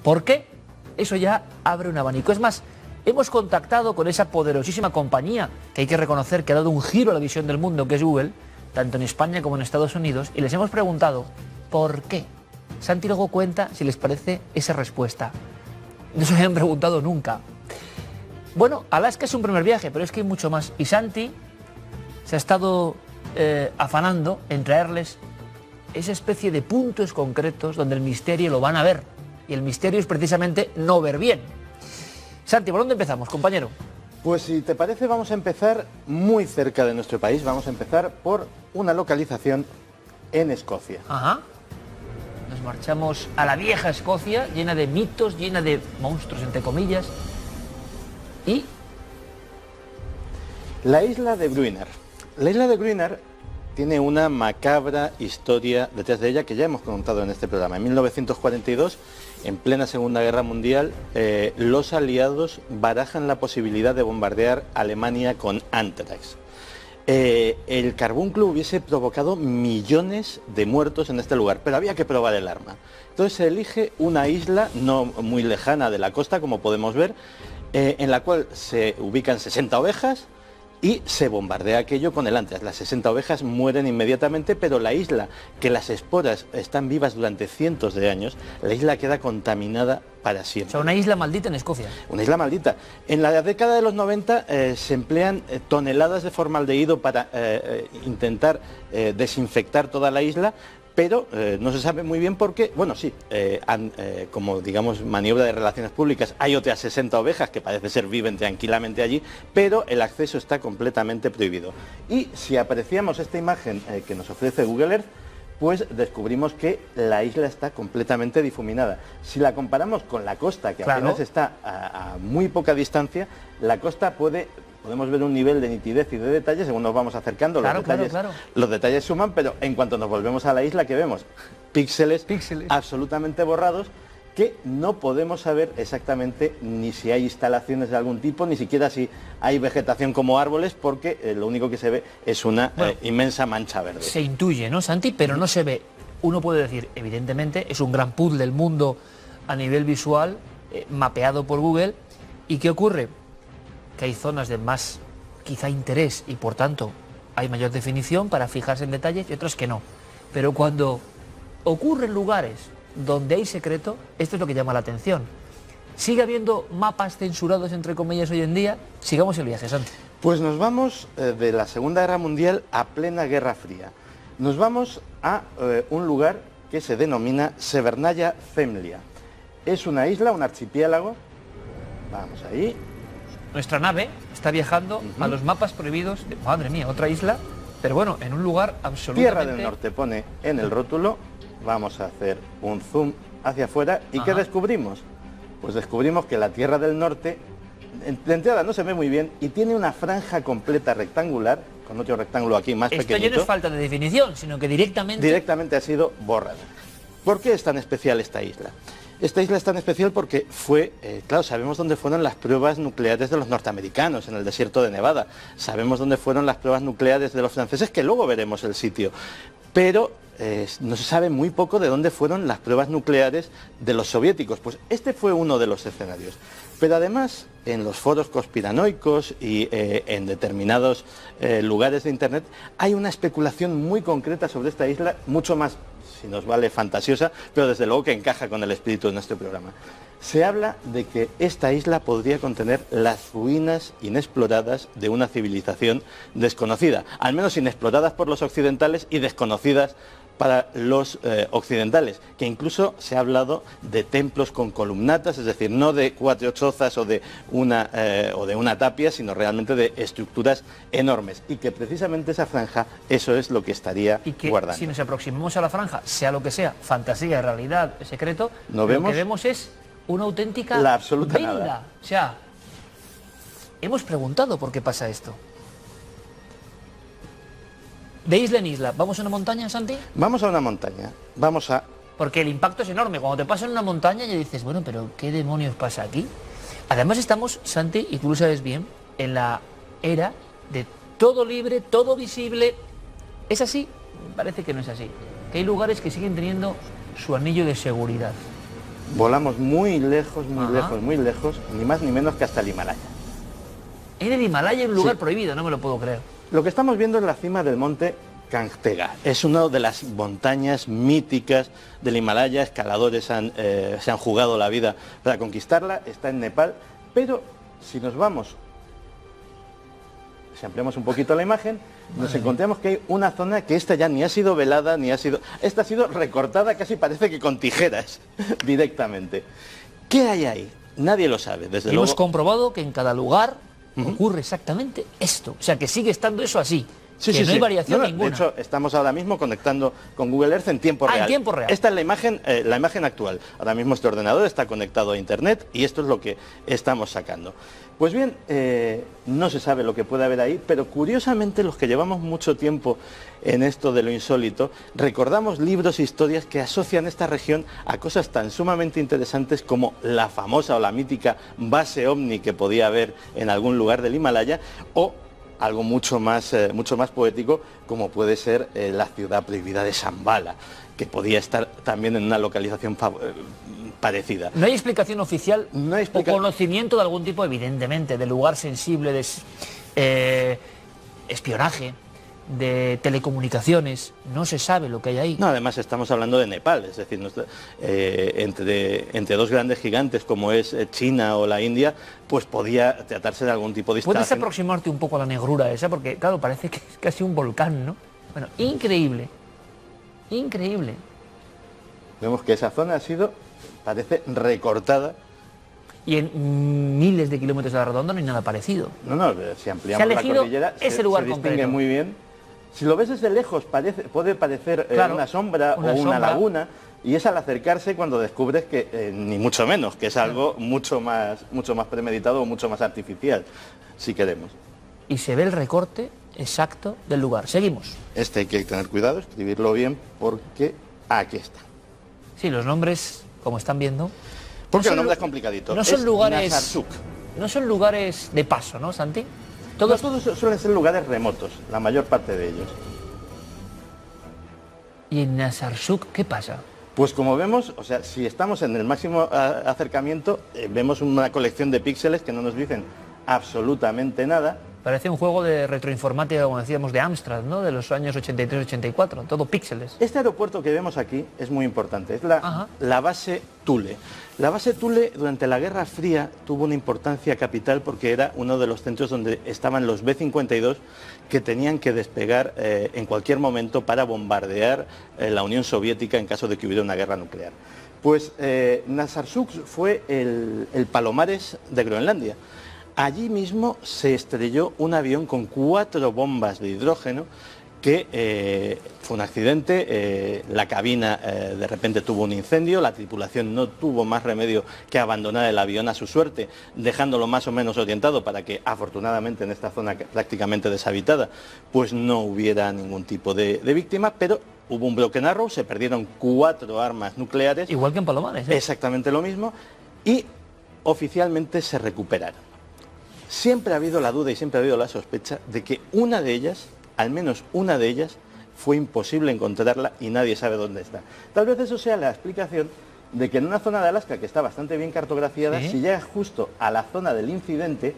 ¿Por qué? Eso ya abre un abanico. Es más, hemos contactado con esa poderosísima compañía que hay que reconocer que ha dado un giro a la visión del mundo, que es Google, tanto en España como en Estados Unidos, y les hemos preguntado ¿por qué? Santi luego cuenta si les parece esa respuesta. No se lo habían preguntado nunca. Bueno, Alaska es un primer viaje, pero es que hay mucho más. Y Santi se ha estado afanando en traerles esa especie de puntos concretos donde el misterio lo van a ver. Y el misterio es precisamente no ver bien. Santi, ¿por dónde empezamos, compañero? Pues si te parece vamos a empezar muy cerca de nuestro país. Vamos a empezar por una localización en Escocia. Ajá. Nos marchamos a la vieja Escocia, llena de mitos, llena de monstruos, entre comillas. Y la isla de Grüner. La isla de Grüner tiene una macabra historia detrás de ella que ya hemos contado en este programa. En 1942, en plena Segunda Guerra Mundial, los aliados barajan la posibilidad de bombardear Alemania con Anthrax. El carbúnculo hubiese provocado millones de muertos en este lugar, pero había que probar el arma. Entonces se elige una isla no muy lejana de la costa, como podemos ver, en la cual se ubican 60 ovejas y se bombardea aquello con el Anthrax. Las 60 ovejas mueren inmediatamente, pero la isla, que las esporas están vivas durante cientos de años, la isla queda contaminada para siempre. O sea, una isla maldita en Escocia. Una isla maldita. En la década de los 90 se emplean toneladas de formaldehído para intentar desinfectar toda la isla, pero no se sabe muy bien por qué. Bueno, sí, como digamos maniobra de relaciones públicas, hay otras 60 ovejas que parece ser viven tranquilamente allí, pero el acceso está completamente prohibido. Y si apreciamos esta imagen que nos ofrece Google Earth, pues descubrimos que la isla está completamente difuminada. Si la comparamos con la costa, que claro, apenas está a muy poca distancia, la costa podemos ver un nivel de nitidez y de detalle según nos vamos acercando. Claro, los detalles suman, pero en cuanto nos volvemos a la isla, que vemos píxeles absolutamente borrados, que no podemos saber exactamente ni si hay instalaciones de algún tipo, ni siquiera si hay vegetación como árboles, porque lo único que se ve es una inmensa mancha verde. Se intuye, ¿no, Santi? Pero no se ve. Uno puede decir, evidentemente, es un gran puzzle del mundo a nivel visual, mapeado por Google. ¿Y qué ocurre? Que hay zonas de más, quizá, interés y, por tanto, hay mayor definición para fijarse en detalles y otras que no. Pero cuando ocurren lugares donde hay secreto, esto es lo que llama la atención. ¿Sigue habiendo mapas censurados, entre comillas, hoy en día? Sigamos el viaje, Santi. Pues nos vamos de la Segunda Guerra Mundial a plena Guerra Fría. Nos vamos a un lugar que se denomina Severnaya Zemlya. Es una isla, un archipiélago. Vamos ahí. Nuestra nave está viajando a los mapas prohibidos de, madre mía, otra isla, pero bueno, en un lugar absolutamente... Tierra del Norte pone en el rótulo. Vamos a hacer un zoom hacia afuera. ¿Y qué descubrimos? Pues descubrimos que la Tierra del Norte, de entrada no se ve muy bien, y tiene una franja completa rectangular, con otro rectángulo aquí más pequeñito. Esto ya no es falta de definición, sino que directamente ha sido borrada. ¿Por qué es tan especial esta isla? Esta isla es tan especial porque fue, claro, sabemos dónde fueron las pruebas nucleares de los norteamericanos en el desierto de Nevada. Sabemos dónde fueron las pruebas nucleares de los franceses, que luego veremos el sitio. Pero no se sabe muy poco de dónde fueron las pruebas nucleares de los soviéticos. Pues este fue uno de los escenarios. Pero además, en los foros conspiranoicos y en determinados lugares de Internet, hay una especulación muy concreta sobre esta isla, mucho más, si nos vale, fantasiosa, pero desde luego que encaja con el espíritu de nuestro programa. Se habla de que esta isla podría contener las ruinas inexploradas de una civilización desconocida, al menos inexploradas por los occidentales y desconocidas para los occidentales, que incluso se ha hablado de templos con columnatas, es decir, no de 4 chozas o de una tapia, sino realmente de estructuras enormes, y que precisamente esa franja, eso es lo que estaría guardando. Si nos aproximamos a la franja, sea lo que sea, fantasía, realidad, secreto, lo que vemos es una auténtica la absoluta venda. Nada. O sea, hemos preguntado por qué pasa esto. De isla en isla, ¿vamos a una montaña, Santi? Vamos a una montaña, Porque el impacto es enorme. Cuando te pasas en una montaña ya dices, bueno, pero ¿qué demonios pasa aquí? Además estamos, Santi, y tú lo sabes bien, en la era de todo libre, todo visible. ¿Es así? Parece que no es así. Que hay lugares que siguen teniendo su anillo de seguridad. Volamos muy lejos, muy lejos, ni más ni menos que hasta el Himalaya. En el Himalaya hay un lugar prohibido, no me lo puedo creer. Lo que estamos viendo es la cima del monte Kangtega. Es una de las montañas míticas del Himalaya. Escaladores se han jugado la vida para conquistarla. Está en Nepal. Pero si nos vamos, si ampliamos un poquito la imagen, nos encontramos que hay una zona que esta ya ni ha sido velada, ni ha sido... Esta ha sido recortada, casi parece que con tijeras, directamente. ¿Qué hay ahí? Nadie lo sabe, desde luego. Hemos comprobado que en cada lugar ocurre exactamente esto. O sea, que sigue estando eso así. Sí, que sí, no hay variación ninguna. De hecho, estamos ahora mismo conectando con Google Earth en tiempo real. En tiempo real. Esta es la imagen actual. Ahora mismo este ordenador está conectado a Internet y esto es lo que estamos sacando. Pues bien, no se sabe lo que puede haber ahí, pero curiosamente los que llevamos mucho tiempo en esto de lo insólito, recordamos libros e historias que asocian esta región a cosas tan sumamente interesantes como la famosa o la mítica base ovni que podía haber en algún lugar del Himalaya, o algo mucho más poético, como puede ser la ciudad prohibida de Shambhala, que podía estar también en una localización parecida. No hay explicación oficial no hay o conocimiento de algún tipo, evidentemente, de lugar sensible, de espionaje, de telecomunicaciones. No se sabe lo que hay ahí. No, además estamos hablando de Nepal, es decir, entre dos grandes gigantes como es China o la India, pues podía tratarse de algún tipo de instalación. ¿Puedes aproximarte un poco a la negrura esa? Porque, claro, parece que es casi un volcán, ¿no? Bueno, increíble. Increíble. Vemos que esa zona ha sido, parece, recortada. Y en miles de kilómetros a la redonda no hay nada parecido. No, si ampliamos la cordillera ese lugar se distingue concreto. muy bien. Si lo ves desde lejos puede parecer claro, una sombra o una laguna, y es al acercarse cuando descubres que ni mucho menos, que es algo mucho más premeditado o mucho más artificial, si queremos. Y se ve el recorte exacto del lugar. Seguimos. Este hay que tener cuidado, escribirlo bien, porque aquí está. Sí, los nombres, como están viendo... Porque el nombre es complicadito. No son lugares... Narsarsuq. No son lugares de paso, ¿no, Santi? Todos suelen ser lugares remotos, la mayor parte de ellos. ¿Y en Narsarsuq qué pasa? Pues como vemos, o sea, si estamos en el máximo acercamiento, vemos una colección de píxeles que no nos dicen absolutamente nada. Parece un juego de retroinformática, como decíamos, de Amstrad, ¿no? De los años 83-84, todo píxeles. Este aeropuerto que vemos aquí es muy importante, es la base Thule. La base Thule durante la Guerra Fría tuvo una importancia capital porque era uno de los centros donde estaban los B-52 que tenían que despegar en cualquier momento para bombardear la Unión Soviética en caso de que hubiera una guerra nuclear. Pues Narsarsuq fue el Palomares de Groenlandia. Allí mismo se estrelló un avión con 4 bombas de hidrógeno que fue un accidente, la cabina de repente tuvo un incendio, la tripulación no tuvo más remedio que abandonar el avión a su suerte, dejándolo más o menos orientado para que afortunadamente en esta zona prácticamente deshabitada pues no hubiera ningún tipo de víctima, pero hubo un broken arrow, se perdieron 4 armas nucleares. Igual que en Palomares, ¿eh? Exactamente lo mismo, y oficialmente se recuperaron. Siempre ha habido la duda y siempre ha habido la sospecha de que una de ellas, al menos una de ellas, fue imposible encontrarla y nadie sabe dónde está. Tal vez eso sea la explicación de que en una zona de Alaska que está bastante bien cartografiada, si llegas justo a la zona del incidente,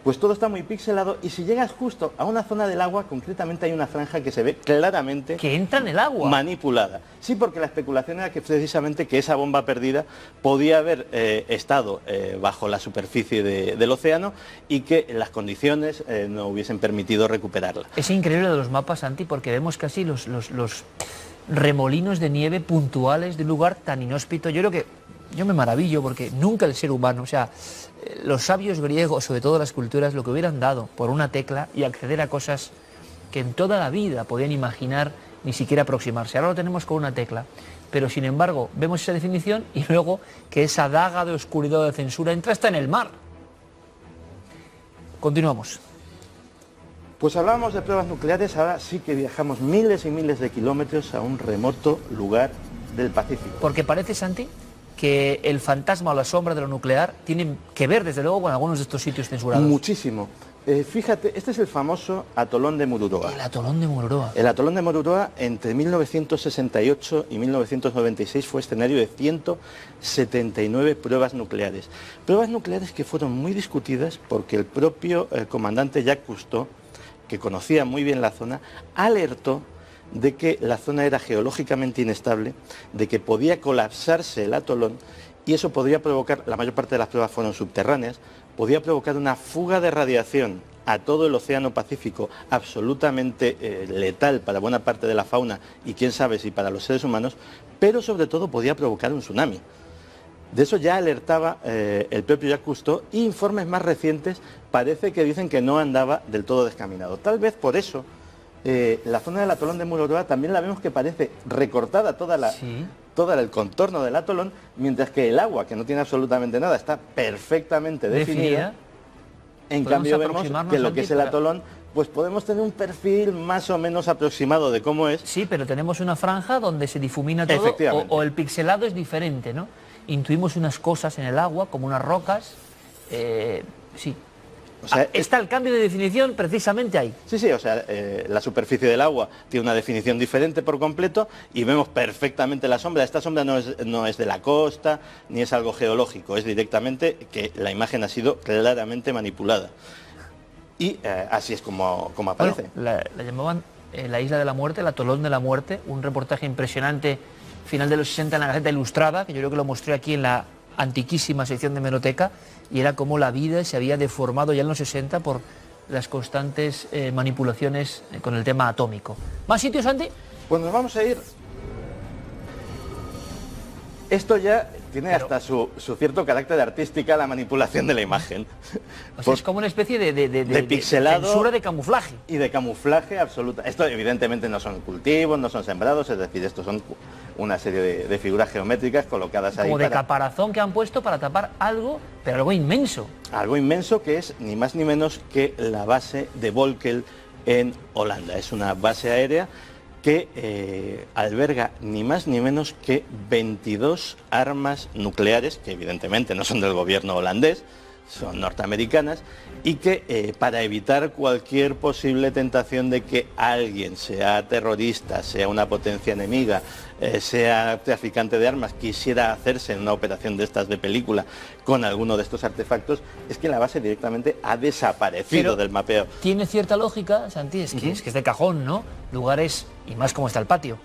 pues todo está muy pixelado, y si llegas justo a una zona del agua, concretamente hay una franja que se ve claramente... Que entra en el agua. Manipulada. Sí, porque la especulación era que precisamente que esa bomba perdida podía haber estado bajo la superficie del océano y que las condiciones no hubiesen permitido recuperarla. Es increíble de los mapas, Santi, porque vemos casi los remolinos de nieve puntuales de un lugar tan inhóspito. Yo creo que... Yo me maravillo porque nunca el ser humano, o sea, los sabios griegos, sobre todo las culturas, lo que hubieran dado por una tecla y acceder a cosas que en toda la vida podían imaginar, ni siquiera aproximarse. Ahora lo tenemos con una tecla, pero sin embargo vemos esa definición y luego que esa daga de oscuridad o de censura entra hasta en el mar. Continuamos. Pues hablábamos de pruebas nucleares, ahora sí que viajamos miles y miles de kilómetros a un remoto lugar del Pacífico. Porque parece, Santi, que el fantasma o la sombra de lo nuclear tienen que ver, desde luego, con algunos de estos sitios censurados. Muchísimo. Fíjate, este es el famoso atolón de Mururoa. El atolón de Mururoa. El atolón de Mururoa entre 1968 y 1996 fue escenario de 179 pruebas nucleares. Pruebas nucleares que fueron muy discutidas porque el propio comandante Jacques Cousteau, que conocía muy bien la zona, alertó de que la zona era geológicamente inestable, de que podía colapsarse el atolón y eso podría provocar, la mayor parte de las pruebas fueron subterráneas, podía provocar una fuga de radiación a todo el Océano Pacífico absolutamente letal para buena parte de la fauna y quién sabe si para los seres humanos, pero sobre todo podía provocar un tsunami. De eso ya alertaba el propio Jacques Cousteau y informes más recientes parece que dicen que no andaba del todo descaminado. Tal vez por eso la zona del atolón de Mururoa también la vemos que parece recortada todo el contorno del atolón, mientras que el agua, que no tiene absolutamente nada, está perfectamente definida. En cambio vemos que lo que es el atolón, pues podemos tener un perfil más o menos aproximado de cómo es. Sí, pero tenemos una franja donde se difumina todo, o el pixelado es diferente, ¿no? Intuimos unas cosas en el agua, como unas rocas, sí. O sea, está el cambio de definición precisamente ahí. Sí, sí, o sea, la superficie del agua tiene una definición diferente por completo y vemos perfectamente la sombra. Esta sombra no es de la costa, ni es algo geológico, es directamente que la imagen ha sido claramente manipulada. Y así es como aparece. Bueno, la llamaban la Isla de la Muerte, el atolón de la muerte, un reportaje impresionante, final de los 60 en la Gaceta Ilustrada, que yo creo que lo mostré aquí en la antiquísima sección de Hemeroteca, y era como la vida se había deformado ya en los 60 por las constantes manipulaciones con el tema atómico. ¿Más sitios, Santi? Pues nos vamos a ir. Esto ya tiene hasta su cierto carácter artística, la manipulación de la imagen. O sea, es como una especie de pixelado, de censura de camuflaje. Y de camuflaje absoluta. Esto evidentemente no son cultivos, no son sembrados, es decir, estos son una serie de figuras geométricas colocadas ahí. Como de caparazón que han puesto para tapar algo, pero algo inmenso. Algo inmenso que es ni más ni menos que la base de Volkel en Holanda. Es una base aérea que alberga ni más ni menos que 22 armas nucleares, que evidentemente no son del gobierno holandés, son norteamericanas, y que para evitar cualquier posible tentación de que alguien, sea terrorista, sea una potencia enemiga, sea traficante de armas, quisiera hacerse en una operación de estas de película con alguno de estos artefactos, es que la base directamente ha desaparecido del mapeo. Tiene cierta lógica, Santi, es que es de cajón, ¿no? Lugares, y más como está el patio,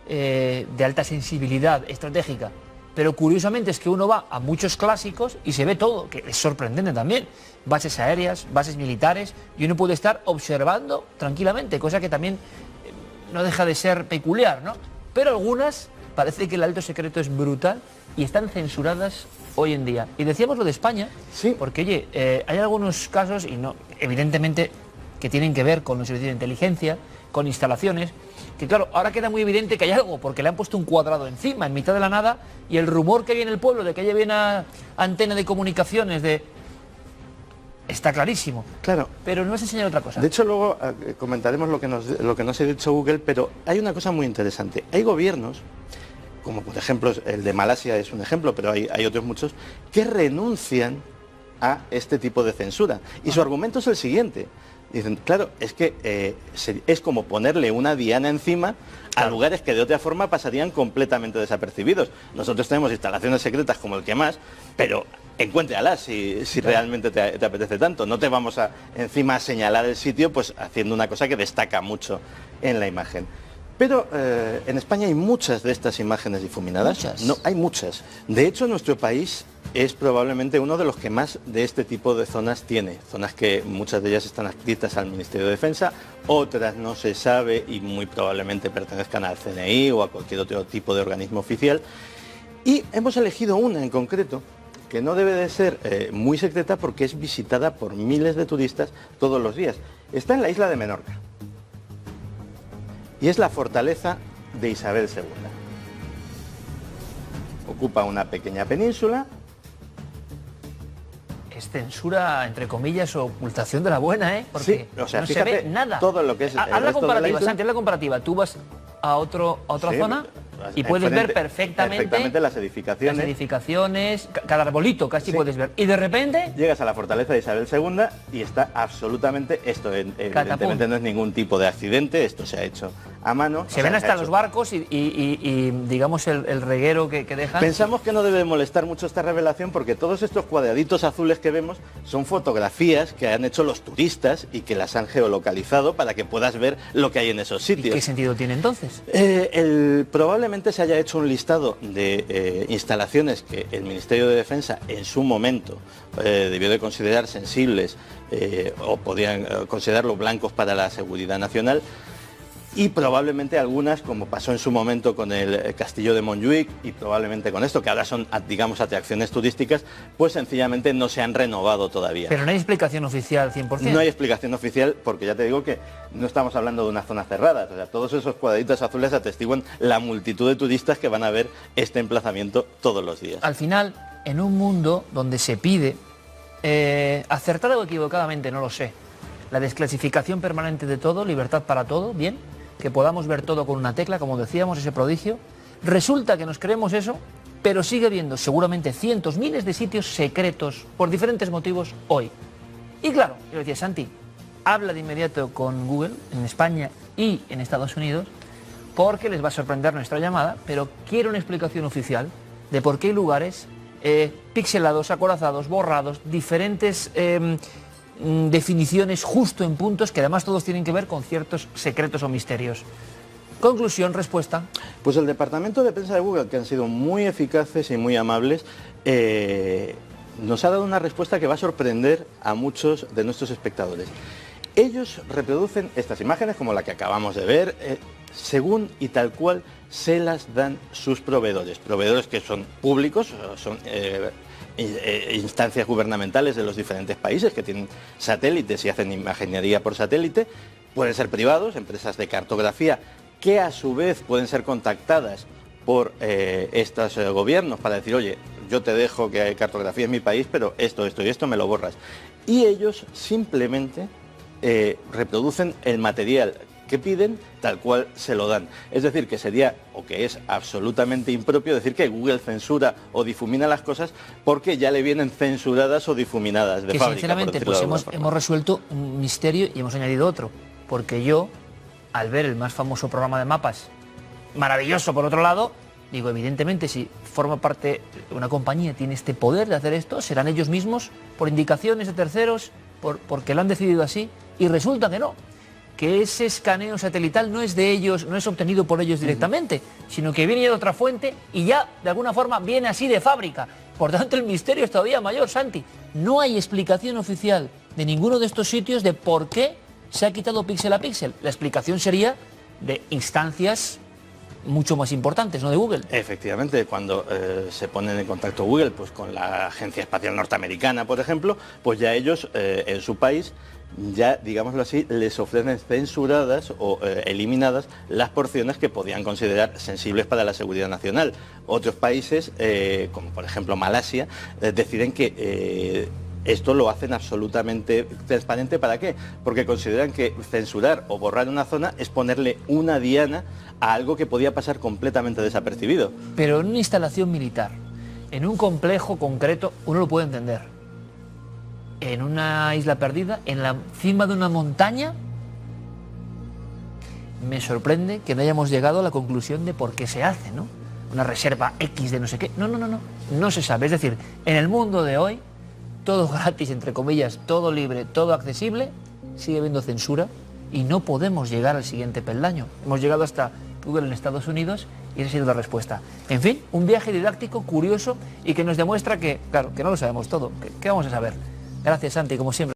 de alta sensibilidad estratégica. Pero curiosamente es que uno va a muchos clásicos y se ve todo, que es sorprendente también. Bases aéreas, bases militares, y uno puede estar observando tranquilamente, cosa que también no deja de ser peculiar, ¿no? Pero algunas parece que el alto secreto es brutal y están censuradas hoy en día. Y decíamos lo de España, sí, porque oye, hay algunos casos, y no, evidentemente, que tienen que ver con los servicios de inteligencia, con instalaciones, que claro, ahora queda muy evidente que hay algo, porque le han puesto un cuadrado encima, en mitad de la nada, y el rumor que hay en el pueblo de que haya una antena de comunicaciones, está clarísimo. Claro. Pero no has enseñado otra cosa. De hecho, luego comentaremos lo que nos ha dicho Google, pero hay una cosa muy interesante. Hay gobiernos, como por ejemplo el de Malasia es un ejemplo, pero hay otros muchos, que renuncian a este tipo de censura. Y su argumento es el siguiente. Dicen, claro, es que es como ponerle una diana encima a lugares que de otra forma pasarían completamente desapercibidos. Nosotros tenemos instalaciones secretas como el que más, pero encuéntralas si realmente te apetece tanto. No te vamos a encima a señalar el sitio pues haciendo una cosa que destaca mucho en la imagen. Pero en España hay muchas de estas imágenes difuminadas. ¿Muchas? No, hay muchas. De hecho, nuestro país es probablemente uno de los que más de este tipo de zonas tiene. Zonas que muchas de ellas están adscritas al Ministerio de Defensa, otras no se sabe y muy probablemente pertenezcan al CNI o a cualquier otro tipo de organismo oficial. Y hemos elegido una en concreto que no debe de ser muy secreta porque es visitada por miles de turistas todos los días. Está en la isla de Menorca. Y es la fortaleza de Isabel II. Ocupa una pequeña península. Es censura, entre comillas, o ocultación de la buena, ¿eh? Porque sí, o sea, no fíjate, se ve nada. Todo lo que es haz la comparativa, Santi, haz la comparativa. Tú vas a otra zona Y puedes ver perfectamente las edificaciones, cada arbolito casi puedes ver. Y de repente llegas a la fortaleza de Isabel II y está absolutamente esto. Evidentemente no es ningún tipo de accidente, esto se ha hecho a mano. Se ven hasta los barcos y digamos el reguero que dejan. Pensamos que no debe molestar mucho esta revelación porque todos estos cuadraditos azules que vemos son fotografías que han hecho los turistas y que las han geolocalizado para que puedas ver lo que hay en esos sitios. ¿Y qué sentido tiene entonces? Probablemente se haya hecho un listado de instalaciones que el Ministerio de Defensa en su momento debió de considerar sensibles o podían considerarlo blancos para la seguridad nacional. Y probablemente algunas, como pasó en su momento con el castillo de Montjuic y probablemente con esto, que ahora son, digamos, atracciones turísticas, pues sencillamente no se han renovado todavía. Pero no hay explicación oficial 100%. No hay explicación oficial porque ya te digo que no estamos hablando de una zona cerrada. O sea, todos esos cuadraditos azules atestiguan la multitud de turistas que van a ver este emplazamiento todos los días. Al final, en un mundo donde se pide, acertada o equivocadamente, no lo sé, la desclasificación permanente de todo, libertad para todo, bien, que podamos ver todo con una tecla, como decíamos, ese prodigio. Resulta que nos creemos eso, pero sigue habiendo seguramente cientos, miles de sitios secretos por diferentes motivos hoy. Y claro, yo decía, Santi, habla de inmediato con Google en España y en Estados Unidos, porque les va a sorprender nuestra llamada, pero quiero una explicación oficial de por qué hay lugares pixelados, acorazados, borrados, diferentes definiciones justo en puntos que además todos tienen que ver con ciertos secretos o misterios. Conclusión, respuesta. Pues el departamento de prensa de Google, que han sido muy eficaces y muy amables, nos ha dado una respuesta que va a sorprender a muchos de nuestros espectadores. Ellos reproducen estas imágenes, como la que acabamos de ver, según y tal cual se las dan sus proveedores. Proveedores que son públicos, son instancias gubernamentales de los diferentes países que tienen satélites y hacen imaginería por satélite. Pueden ser privados, empresas de cartografía, que a su vez pueden ser contactadas por estos gobiernos para decir, oye, yo te dejo que cartografíes mi país, pero esto y esto me lo borras. Y ellos simplemente reproducen el material que piden tal cual se lo dan. Es decir, que sería, o que es absolutamente impropio decir que Google censura o difumina las cosas porque ya le vienen censuradas o difuminadas de fábrica. Sinceramente, pues hemos resuelto un misterio y hemos añadido otro. Porque yo, al ver el más famoso programa de mapas, maravilloso por otro lado, digo, evidentemente, si forma parte de una compañía, tiene este poder de hacer esto, serán ellos mismos, por indicaciones de terceros, porque lo han decidido así, y resulta que no. Que ese escaneo satelital no es de ellos, no es obtenido por ellos directamente, sino que viene de otra fuente y ya de alguna forma viene así de fábrica. Por tanto, el misterio es todavía mayor, Santi. No hay explicación oficial de ninguno de estos sitios de por qué se ha quitado píxel a píxel. La explicación sería de instancias mucho más importantes, ¿no?, de Google. Efectivamente, cuando se ponen en contacto Google pues con la Agencia Espacial Norteamericana, por ejemplo, pues ya ellos en su país ya, digámoslo así, les ofrecen censuradas o eliminadas las porciones que podían considerar sensibles para la seguridad nacional. Otros países, como por ejemplo Malasia, deciden que esto lo hacen absolutamente transparente. ¿Para qué? Porque consideran que censurar o borrar una zona es ponerle una diana a algo que podía pasar completamente desapercibido. Pero en una instalación militar, en un complejo concreto, uno lo puede entender. En una isla perdida, en la cima de una montaña, me sorprende que no hayamos llegado a la conclusión de por qué se hace, ¿no? Una reserva X de no sé qué. No se sabe. Es decir, en el mundo de hoy, todo gratis, entre comillas, todo libre, todo accesible, sigue habiendo censura y no podemos llegar al siguiente peldaño. Hemos llegado hasta Google en Estados Unidos y esa ha sido la respuesta. En fin, un viaje didáctico, curioso y que nos demuestra que, claro, que no lo sabemos todo. ¿Qué vamos a saber? Gracias, Santi, como siempre.